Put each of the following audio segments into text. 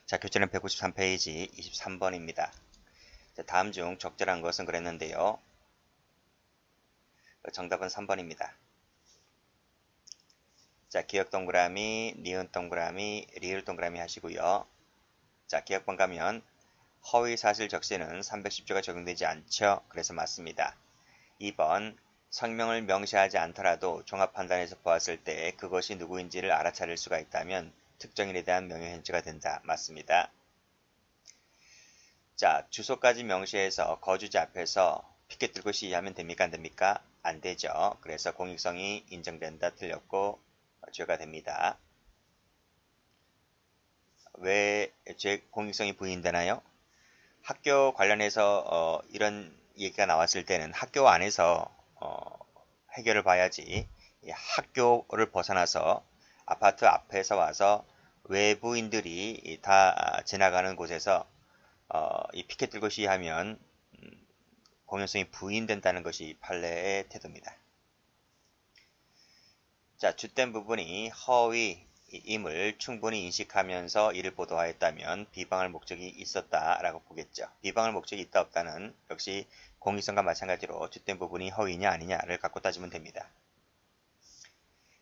자, 교재는 193페이지 23번입니다. 자, 다음 중 적절한 것은 그랬는데요. 정답은 3번입니다. 자, 기억 동그라미, 니은 동그라미, 리을 동그라미 하시고요. 자, 기억번 가면 허위 사실 적시는 310조가 적용되지 않죠. 그래서 맞습니다. 2번 성명을 명시하지 않더라도 종합판단에서 보았을 때 그것이 누구인지를 알아차릴 수가 있다면 특정인에 대한 명예현재가 된다. 맞습니다. 자, 주소까지 명시해서 거주지 앞에서 피켓 들고 시위하면 됩니까? 안 됩니까? 안 되죠. 그래서 공익성이 인정된다. 틀렸고 죄가 됩니다. 왜 죄 공익성이 부인되나요? 학교 관련해서 이런 얘기가 나왔을 때는 학교 안에서 해결을 봐야지 학교를 벗어나서 아파트 앞에서 와서 외부인들이 다 지나가는 곳에서 이 피켓 들고 시위하면 공연성이 부인된다는 것이 판례의 태도입니다. 자, 주된 부분이 허위임을 충분히 인식하면서 이를 보도하였다면 비방할 목적이 있었다라고 보겠죠. 비방할 목적이 있다 없다는 역시 공익성과 마찬가지로 주된 부분이 허위냐 아니냐를 갖고 따지면 됩니다.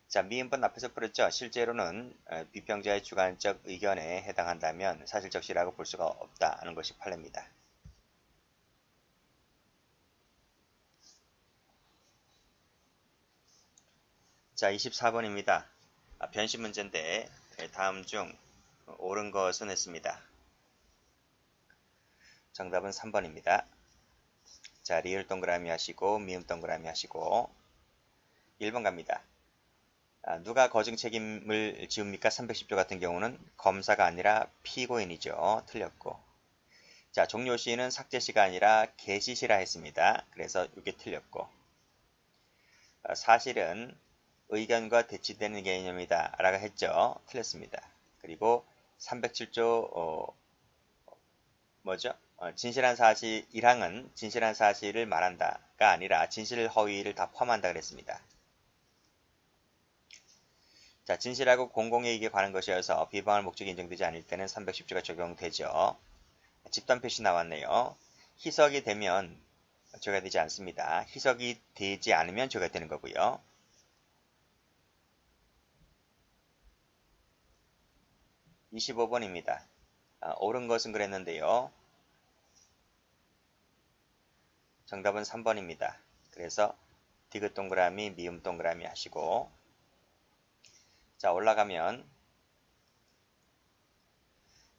자, 미음번 앞에서 풀었죠. 실제로는 비평자의 주관적 의견에 해당한다면 사실적시라고 볼 수가 없다는 것이 판례입니다. 자, 24번입니다. 변신 문제인데 다음 중 옳은 것은 했습니다. 정답은 3번입니다. 자, 리을 동그라미 하시고 미음 동그라미 하시고 1번 갑니다. 누가 거증 책임을 지웁니까? 310조 같은 경우는 검사가 아니라 피고인이죠. 틀렸고. 자, 종료시는 삭제시가 아니라 개시시라 했습니다. 그래서 이게 틀렸고. 사실은 의견과 대치되는 개념이다 라고 했죠. 틀렸습니다. 그리고 307조 뭐죠? 진실한 사실 1항은 진실한 사실을 말한다가 아니라 진실 허위를 다 포함한다 그랬습니다. 자, 진실하고 공공이익에 관한 것이어서 비방할 목적이 인정되지 않을 때는 310조가 적용되죠. 집단 표시 나왔네요. 희석이 되면 죄가 되지 않습니다. 희석이 되지 않으면 죄가 되는 거고요. 25번입니다. 옳은 것은 그랬는데요. 정답은 3번입니다. 그래서 디귿 동그라미, 미음 동그라미 하시고 자, 올라가면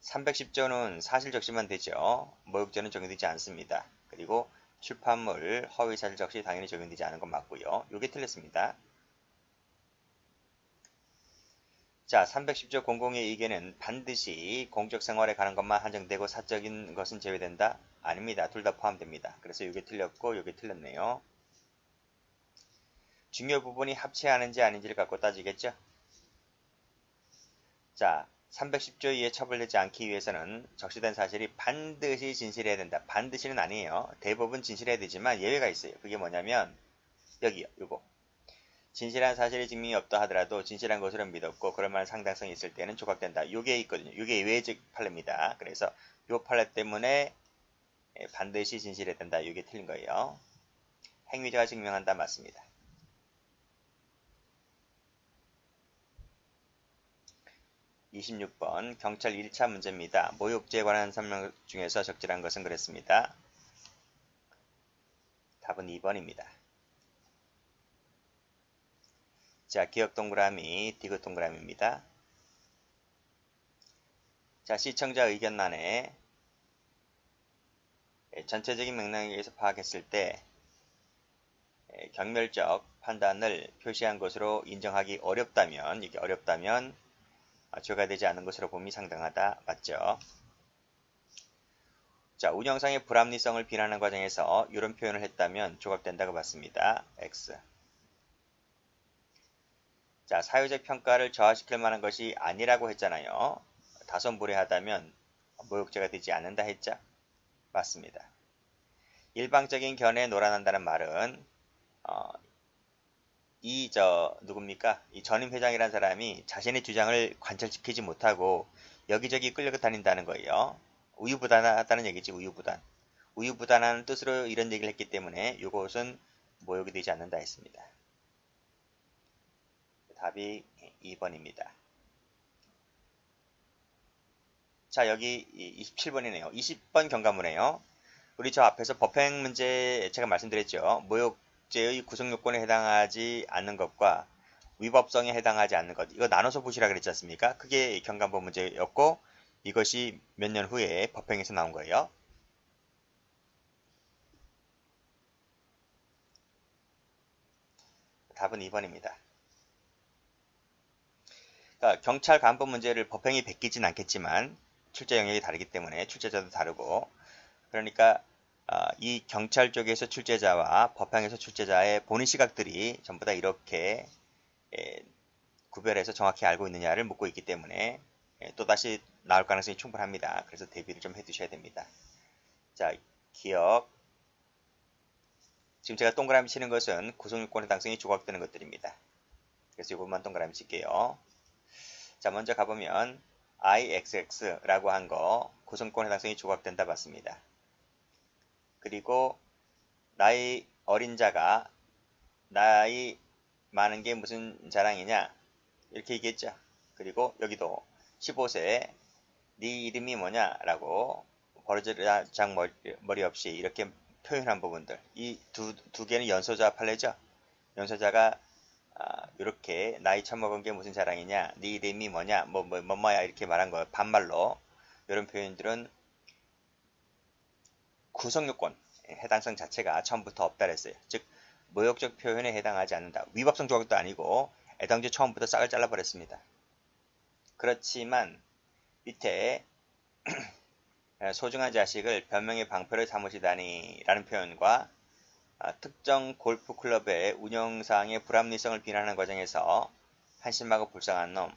310조는 사실 적시만 되죠. 모욕죄는 적용되지 않습니다. 그리고 출판물, 허위 사실 적시 당연히 적용되지 않은 건 맞고요. 이게 틀렸습니다. 자, 310조 공공의 이익에는 반드시 공적 생활에 관한 것만 한정되고 사적인 것은 제외된다? 아닙니다. 둘 다 포함됩니다. 그래서 이게 틀렸고 이게 틀렸네요. 중요 부분이 합치하는지 아닌지를 갖고 따지겠죠? 자, 310조 이에 처벌되지 않기 위해서는 적시된 사실이 반드시 진실해야 된다. 반드시는 아니에요. 대부분 진실해야 되지만 예외가 있어요. 그게 뭐냐면 여기요. 요거. 진실한 사실의 증명이 없다 하더라도 진실한 것으로 믿었고 그럴 만한 상당성이 있을 때는 조각된다. 요게 있거든요. 요게 외적 판례입니다. 그래서 요 판례 때문에 반드시 진실해야 된다. 요게 틀린 거예요. 행위자가 증명한다. 맞습니다. 26번 경찰 1차 문제입니다. 모욕죄에 관한 설명 중에서 적절한 것은 그랬습니다. 답은 2번입니다. 자, 기억 동그라미, 디귿 동그라미입니다. 자, 시청자 의견란에 전체적인 맥락에 의해서 파악했을 때 경멸적 판단을 표시한 것으로 인정하기 어렵다면 이게 어렵다면 죄가 되지 않은 것으로 봄이 상당하다. 맞죠? 자, 운영상의 불합리성을 비난하는 과정에서 이런 표현을 했다면 조각된다고 봤습니다. X. 자, 사회적 평가를 저하시킬 만한 것이 아니라고 했잖아요. 다손무례하다면 모욕죄가 되지 않는다 했죠? 맞습니다. 일방적인 견해에 놀아난다는 말은 누굽니까? 이 전임 회장이라는 사람이 자신의 주장을 관철시키지 못하고 여기저기 끌려다닌다는 거예요. 우유부단하다는 얘기지, 우유부단. 우유부단한 뜻으로 이런 얘기를 했기 때문에 이것은 모욕이 되지 않는다 했습니다. 답이 2번입니다. 자, 여기 27번이네요. 20번 경과문이에요. 우리 저 앞에서 법행 문제 제가 말씀드렸죠. 모욕죄의 구성요건에 해당하지 않는 것과 위법성에 해당하지 않는 것. 이거 나눠서 보시라 그랬지 않습니까? 그게 경감법 문제였고 이것이 몇 년 후에 법행에서 나온 거예요. 답은 2번입니다. 그러니까 경찰 간법 문제를 법행이 베끼진 않겠지만 출제 영역이 다르기 때문에 출제자도 다르고 그러니까 이 경찰 쪽에서 출제자와 법행에서 출제자의 본인 시각들이 전부 다 이렇게 구별해서 정확히 알고 있느냐를 묻고 있기 때문에 또다시 나올 가능성이 충분합니다. 그래서 대비를 좀 해두셔야 됩니다. 자, 기억. 지금 제가 동그라미 치는 것은 구성요건 해당성이 조각되는 것들입니다. 그래서 이것만 동그라미 칠게요. 자, 먼저 가보면 IXX라고 한 거 구성권 해당성이 조각된다 봤습니다. 그리고 나이 어린 자가 나이 많은 게 무슨 자랑이냐 이렇게 얘기했죠. 그리고 여기도 15세 네 이름이 뭐냐 라고 버르장 머리 없이 이렇게 표현한 부분들 이 두 개는 연소자 판례죠. 연소자가 이렇게 나이 처먹은 게 무슨 자랑이냐 네 이름이 뭐냐 뭐야 이렇게 말한 거 반말로 이런 표현들은 구성요건 해당성 자체가 처음부터 없다 그랬어요. 즉 모욕적 표현에 해당하지 않는다. 위법성 조각도 아니고 애당초 처음부터 싹을 잘라버렸습니다. 그렇지만 밑에 소중한 자식을 변명의 방패를 삼으시다니 라는 표현과 특정 골프클럽의 운영상의 불합리성을 비난하는 과정에서 한심하고 불쌍한 놈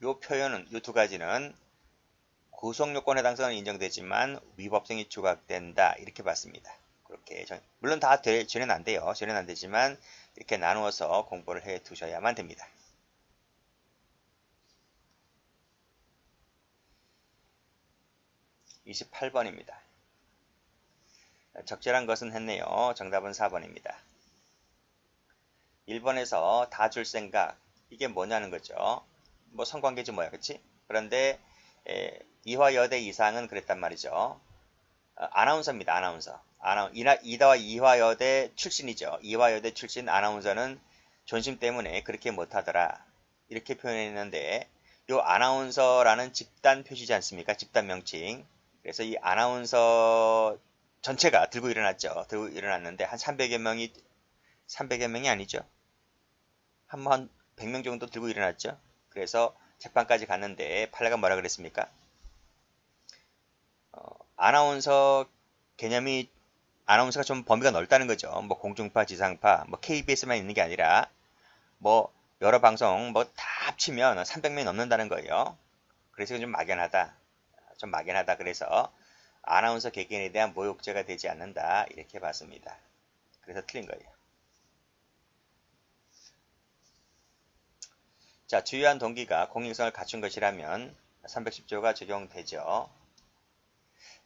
이 표현은 이 두 가지는 구성요건 해당성은 인정되지만 위법성이 조각된다 이렇게 봤습니다. 그렇게 물론 다 전혀 안 돼요. 전혀 안 되지만 이렇게 나누어서 공부를 해 두셔야만 됩니다. 28번입니다. 적절한 것은 했네요. 정답은 4번입니다. 1번에서 다 줄 생각 이게 뭐냐는 거죠. 뭐 성관계지 뭐야 그치? 그런데 이화여대 이상은 그랬단 말이죠. 아나운서입니다. 아나운서. 이다와 이화여대 출신이죠. 이화여대 출신 아나운서는 존심 때문에 그렇게 못하더라. 이렇게 표현했는데 요 아나운서라는 집단 표시지 않습니까? 집단 명칭. 그래서 이 아나운서 전체가 들고 일어났죠. 들고 일어났는데 한 300여 명이 아니죠. 한 100명 정도 들고 일어났죠. 그래서 재판까지 갔는데 판례가 뭐라 그랬습니까? 아나운서 개념이 아나운서가 좀 범위가 넓다는 거죠. 뭐 공중파, 지상파, 뭐 KBS만 있는 게 아니라 뭐 여러 방송 뭐 다 합치면 300명이 넘는다는 거예요. 그래서 좀 막연하다. 좀 막연하다. 그래서 아나운서 개개인에 대한 모욕죄가 되지 않는다. 이렇게 봤습니다. 그래서 틀린 거예요. 자, 주요한 동기가 공익성을 갖춘 것이라면 310조가 적용되죠.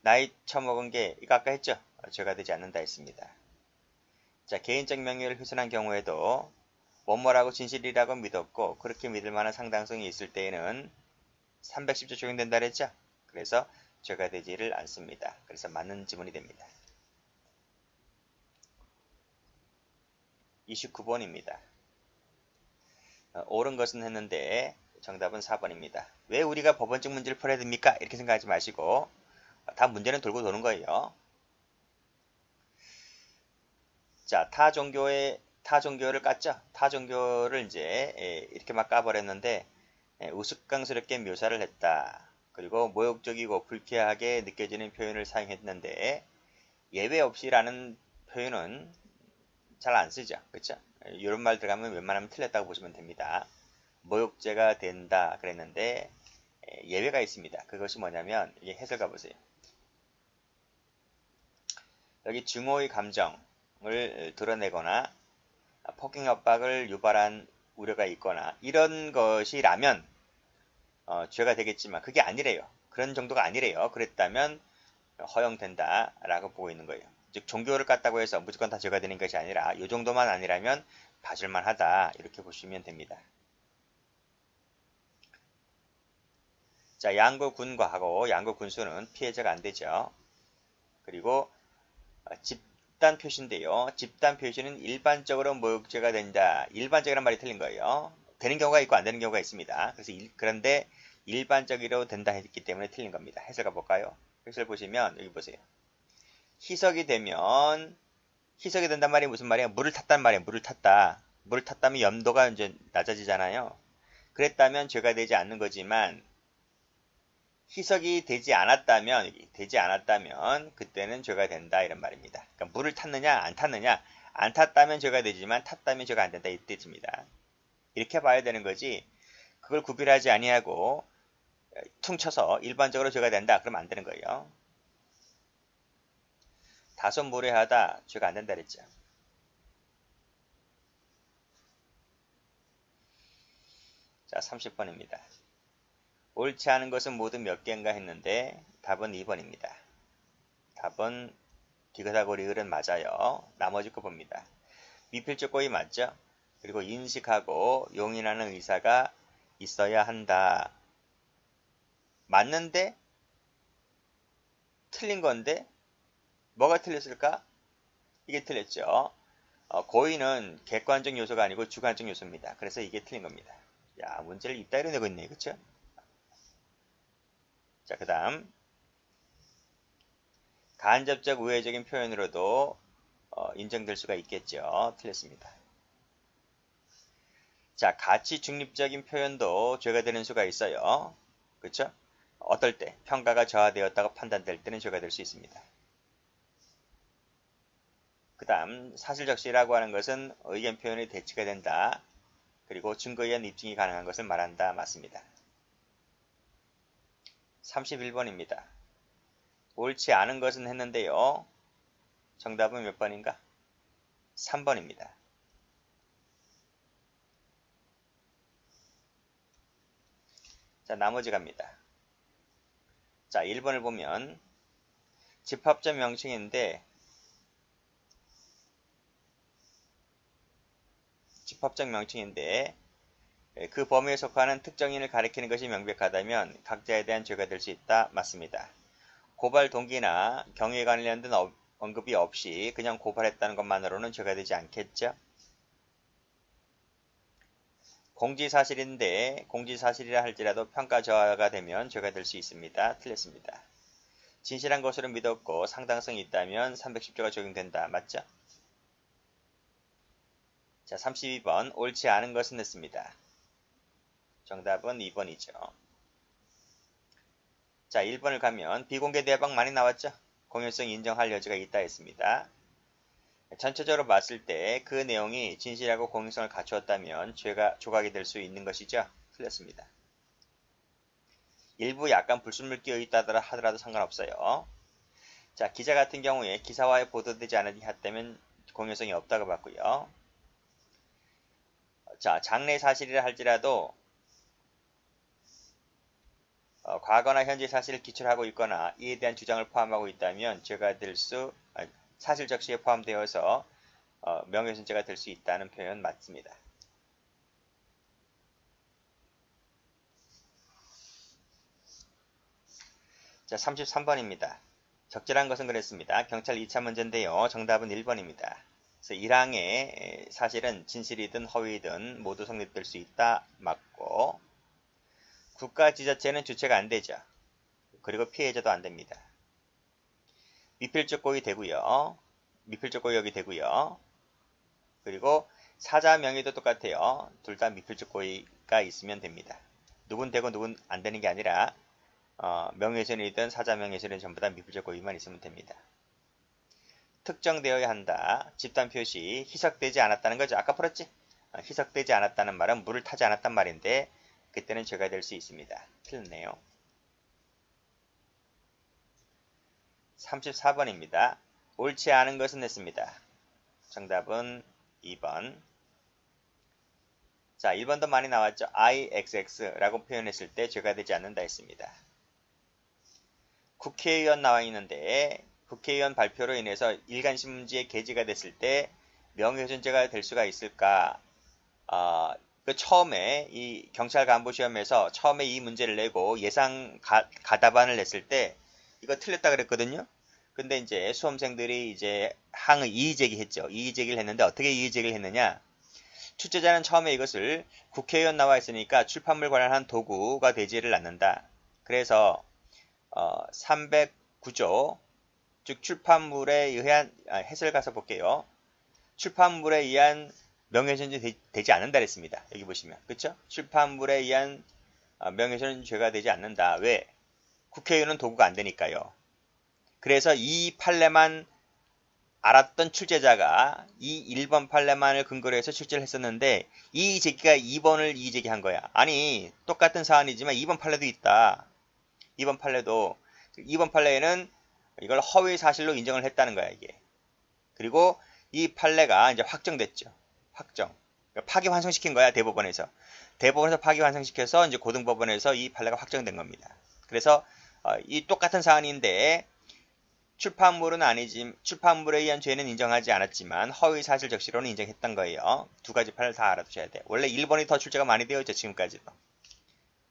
나이 처먹은 게 이거 아까 했죠? 죄가 되지 않는다 했습니다. 자, 개인적 명예를 훼손한 경우에도 뭐뭐라고 진실이라고 믿었고 그렇게 믿을 만한 상당성이 있을 때에는 310조 적용된다 그랬죠? 그래서 죄가 되지를 않습니다. 그래서 맞는 지문이 됩니다. 29번입니다. 옳은 것은 했는데 정답은 4번입니다. 왜 우리가 법원적 문제를 풀어야 됩니까? 이렇게 생각하지 마시고 다 문제는 돌고 도는 거예요. 자, 타 종교를 깠죠? 타 종교를 이제 이렇게 막 까버렸는데 우스꽝스럽게 묘사를 했다. 그리고 모욕적이고 불쾌하게 느껴지는 표현을 사용했는데 예외 없이라는 표현은 잘 안 쓰죠. 그렇죠? 이런 말 들어가면 웬만하면 틀렸다고 보시면 됩니다. 모욕죄가 된다 그랬는데 예외가 있습니다. 그것이 뭐냐면 이게 해설 가보세요. 여기 증오의 감정을 드러내거나 폭행 협박을 유발한 우려가 있거나 이런 것이라면 죄가 되겠지만 그게 아니래요. 그런 정도가 아니래요. 그랬다면 허용된다 라고 보고 있는 거예요. 즉 종교를 깠다고 해서 무조건 다 죄가 되는 것이 아니라 이 정도만 아니라면 봐줄만 하다 이렇게 보시면 됩니다. 자, 양구군과하고 양구군수는 피해자가 안 되죠. 그리고 집단 표시인데요. 집단 표시는 일반적으로 모욕죄가 된다. 일반적이란 말이 틀린 거예요. 되는 경우가 있고 안 되는 경우가 있습니다. 그래서 그런데 일반적으로 된다 했기 때문에 틀린 겁니다. 해설 가볼까요? 해설 보시면 여기 보세요. 희석이 되면 희석이 된단 말이 무슨 말이야? 물을 탔단 말이에요. 물을 탔다. 물을 탔다면 염도가 이제 낮아지잖아요. 그랬다면 죄가 되지 않는 거지만 희석이 되지 않았다면 그때는 죄가 된다 이런 말입니다. 그러니까 물을 탔느냐 안 탔느냐 안 탔다면 죄가 되지만 탔다면 죄가 안 된다 이 뜻입니다. 이렇게 봐야 되는 거지 그걸 구별하지 아니하고 퉁쳐서 일반적으로 죄가 된다 그러면 안 되는 거예요. 다소 무례하다 죄가 안 된다 그랬죠. 자 30번입니다. 옳지 않은 것은 모두 몇 개인가 했는데 답은 2번입니다. 답은 디귿하고 리을은 맞아요. 나머지 거 봅니다. 미필적 고의 맞죠? 그리고 인식하고 용인하는 의사가 있어야 한다. 맞는데? 틀린 건데? 뭐가 틀렸을까? 이게 틀렸죠. 고의는 객관적 요소가 아니고 주관적 요소입니다. 그래서 이게 틀린 겁니다. 야, 문제를 이따위로 내고 있네. 그쵸? 자, 그 다음 간접적 우회적인 표현으로도 인정될 수가 있겠죠. 틀렸습니다. 자, 가치 중립적인 표현도 죄가 되는 수가 있어요. 그렇죠? 어떨 때 평가가 저하되었다고 판단될 때는 죄가 될 수 있습니다. 그 다음 사실적시라고 하는 것은 의견 표현의 대치가 된다. 그리고 증거에 의한 입증이 가능한 것을 말한다. 맞습니다. 31번입니다. 옳지 않은 것은 했는데요. 정답은 몇 번인가? 3번입니다. 자, 나머지 갑니다. 자, 1번을 보면 집합적 명칭인데 그 범위에 속하는 특정인을 가리키는 것이 명백하다면 각자에 대한 죄가 될 수 있다. 맞습니다. 고발 동기나 경위에 관련된 언급이 없이 그냥 고발했다는 것만으로는 죄가 되지 않겠죠? 공지사실인데 공지사실이라 할지라도 평가 저하가 되면 죄가 될 수 있습니다. 틀렸습니다. 진실한 것으로 믿었고 상당성이 있다면 310조가 적용된다. 맞죠? 자, 32번 옳지 않은 것은 했습니다. 정답은 2번이죠. 자, 1번을 가면 비공개 대박 많이 나왔죠? 공연성 인정할 여지가 있다 했습니다. 전체적으로 봤을 때 그 내용이 진실하고 공연성을 갖추었다면 죄가 조각이 될 수 있는 것이죠? 틀렸습니다. 일부 약간 불순물 끼어 있다 하더라도 상관없어요. 자, 기자 같은 경우에 기사화에 보도되지 않은 했다면 공연성이 없다고 봤고요. 자, 장래 사실이라 할지라도 과거나 현재 사실을 기출하고 있거나 이에 대한 주장을 포함하고 있다면 죄가 될 사실 적시에 포함되어서 명예훼손죄가 될 수 있다는 표현 맞습니다. 자, 33번입니다. 적절한 것은 그랬습니다. 경찰 2차 문제인데요. 정답은 1번입니다. 그래서 1항의 사실은 진실이든 허위든 모두 성립될 수 있다. 맞고 국가지자체는 주체가 안 되죠. 그리고 피해자도 안 됩니다. 미필적 고의 되고요. 미필적 고의 여기 되고요. 그리고 사자 명의도 똑같아요. 둘 다 미필적 고의가 있으면 됩니다. 누군 되고 누군 안 되는 게 아니라 명예훼손이든 사자 명예훼손이든 전부 다 미필적 고의만 있으면 됩니다. 특정되어야 한다. 집단 표시 희석되지 않았다는 거죠. 아까 풀었지? 희석되지 않았다는 말은 물을 타지 않았단 말인데 그때는 죄가 될 수 있습니다. 틀렸네요. 34번입니다. 옳지 않은 것은 했습니다. 정답은 2번. 자, 1번도 많이 나왔죠. IXX라고 표현했을 때 죄가 되지 않는다 했습니다. 국회의원 나와 있는데 국회의원 발표로 인해서 일간신문지에 게재가 됐을 때 명예훼손죄가 될 수가 있을까? 그 처음에 이 경찰 간부 시험에서 처음에 이 문제를 내고 예상 가답안을 냈을 때 이거 틀렸다 그랬거든요. 근데 이제 수험생들이 이제 항의 이의제기했죠. 이의제기를 했는데 어떻게 이의제기를 했느냐? 출제자는 처음에 이것을 국회의원 나와 있으니까 출판물 관련한 도구가 되지를 않는다. 그래서 309조 즉 출판물에 의한 해설 가서 볼게요. 출판물에 의한 명예훼손이 되지 않는다 그랬습니다. 여기 보시면 그쵸? 출판물에 의한 명예훼손은 죄가 되지 않는다. 왜? 국회의원은 도구가 안 되니까요. 그래서 이 판례만 알았던 출제자가 이 1번 판례만을 근거로 해서 출제를 했었는데 이 제기가 2번을 이의제기한 거야. 아니 똑같은 사안이지만 2번 판례도 있다. 2번 판례도 2번 판례에는 이걸 허위 사실로 인정을 했다는 거야 이게. 그리고 이 판례가 이제 확정됐죠. 확정. 그러니까 파기환송시킨 거야 대법원에서. 대법원에서 파기환송시켜서 이제 고등법원에서 이 판례가 확정된 겁니다. 그래서 이 똑같은 사안인데 출판물은 아니지 출판물에 의한 죄는 인정하지 않았지만 허위 사실 적시로는 인정했던 거예요. 두 가지 판을 다 알아두셔야 돼. 원래 1번이 더 출제가 많이 되어 있죠 지금까지도.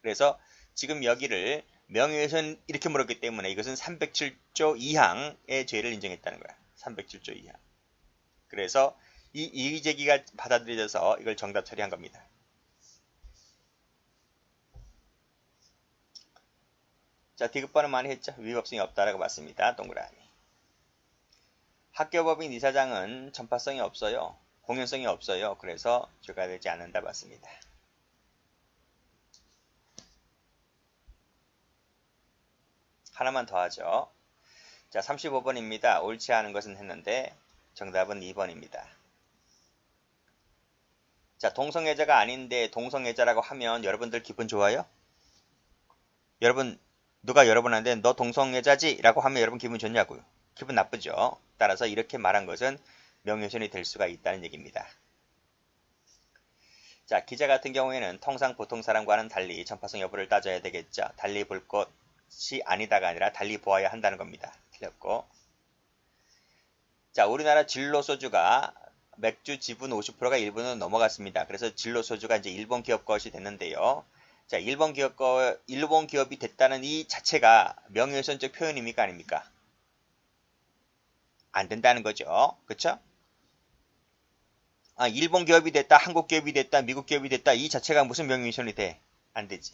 그래서 지금 여기를 명예훼손 이렇게 물었기 때문에 이것은 307조 2항의 죄를 인정했다는 거야. 307조 2항. 그래서 이 이의제기가 받아들여져서 이걸 정답 처리한 겁니다. 자, 디귿번은 많이 했죠. 위법성이 없다라고 봤습니다. 동그라미. 학교법인 이사장은 전파성이 없어요. 공연성이 없어요. 그래서 죄가 되지 않는다 봤습니다. 하나만 더 하죠. 자, 35번입니다. 옳지 않은 것은 했는데 정답은 2번입니다. 자, 동성애자가 아닌데 동성애자라고 하면 여러분들 기분 좋아요? 여러분 누가 여러분한테 너 동성애자지? 라고 하면 여러분 기분 좋냐고요? 기분 나쁘죠? 따라서 이렇게 말한 것은 명예훼손이 될 수가 있다는 얘기입니다. 자, 기자 같은 경우에는 통상 보통 사람과는 달리 전파성 여부를 따져야 되겠죠. 달리 볼 것이 아니다가 아니라 달리 보아야 한다는 겁니다. 틀렸고. 자, 우리나라 진로 소주가 맥주 지분 50%가 일본으로 넘어갔습니다. 그래서 진로 소주가 이제 일본 기업 것이 됐는데요. 자, 일본 기업이 됐다는 이 자체가 명예훼손적 표현입니까 아닙니까? 안 된다는 거죠. 그쵸? 일본 기업이 됐다, 한국 기업이 됐다, 미국 기업이 됐다 이 자체가 무슨 명예훼손이 돼? 안 되지.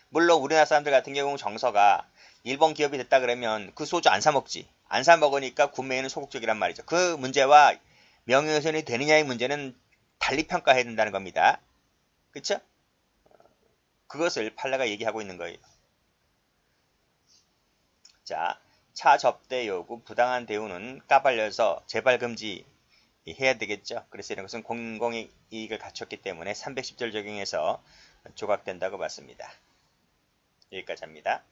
물론 우리나라 사람들 같은 경우 정서가 일본 기업이 됐다 그러면 그 소주 안 사 먹지. 안 사 먹으니까 구매에는 소극적이란 말이죠. 그 문제와 명예훼손이 되느냐의 문제는 달리 평가해야 된다는 겁니다. 그쵸? 그것을 판례가 얘기하고 있는 거예요. 자, 차 접대 요구, 부당한 대우는 까발려서 재발 금지 해야 되겠죠. 그래서 이런 것은 공공의 이익을 갖췄기 때문에 310절 적용해서 조각된다고 봤습니다. 여기까지 합니다.